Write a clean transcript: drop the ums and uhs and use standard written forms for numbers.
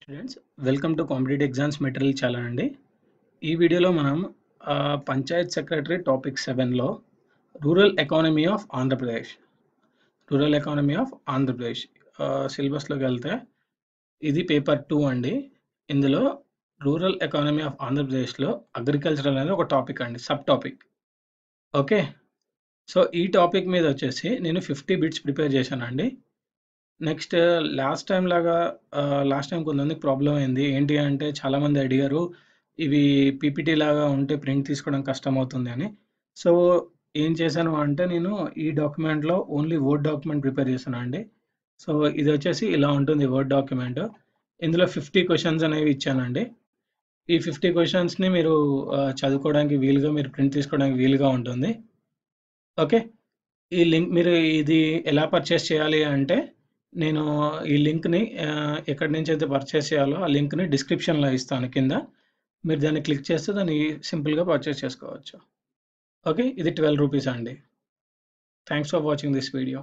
Students, welcome to competitive exams material channel అండి. ఈ వీడియోలో మనం పంచాయత్ సెక్రటరీ టాపిక్ 7లో రూరల్ ఎకానమీ ఆఫ్ ఆంధ్రప్రదేశ్ సిలబస్లోకి వెళ్తే ఇది పేపర్ 2 అండి. ఇందులో రూరల్ ఎకానమీ ఆఫ్ ఆంధ్రప్రదేశ్లో అగ్రికల్చర్ అనేది ఒక టాపిక్ అండి, సబ్ టాపిక్. ఓకే, సో ఈ టాపిక్ మీద వచ్చేసి నేను 50 బిట్స్ ప్రిపేర్ చేశానండి. నెక్స్ట్ లాస్ట్ టైం కొంతమందికి ప్రాబ్లం అయింది. ఏంటి అంటే చాలామంది అడిగారు, ఇవి పీపీటీ లాగా ఉంటే ప్రింట్ తీసుకోవడం కష్టమవుతుంది అని. సో ఏం చేశాను అంటే నేను ఈ డాక్యుమెంట్లో ఓన్లీ వర్డ్ డాక్యుమెంట్ ప్రిపేర్ చేశాను అండి. సో ఇది వచ్చేసి ఇలా ఉంటుంది వర్డ్ డాక్యుమెంట్. ఇందులో 50 క్వశ్చన్స్ అనేవి ఇచ్చానండి. ఈ 50 క్వశ్చన్స్ని మీరు చదువుకోవడానికి వీలుగా, మీరు ప్రింట్ తీసుకోవడానికి వీలుగా ఉంటుంది. ఓకే, ఈ లింక్ మీరు ఇది ఎలా పర్చేస్ చేయాలి అంటే, నేను ఈ లింక్‌ని ఎక్కడి నుంచి అయితే పర్చేస్ చేయాలో ఆ లింక్‌ని డిస్క్రిప్షన్‌లో ఇస్తాను కింద. మీరు దాన్ని క్లిక్ చేస్తే దాన్ని సింపుల్‌గా పర్చేస్ చేసుకోవచ్చు. ఓకే, ఇది 12 రూపీస్ అండి. Thanks for watching this video.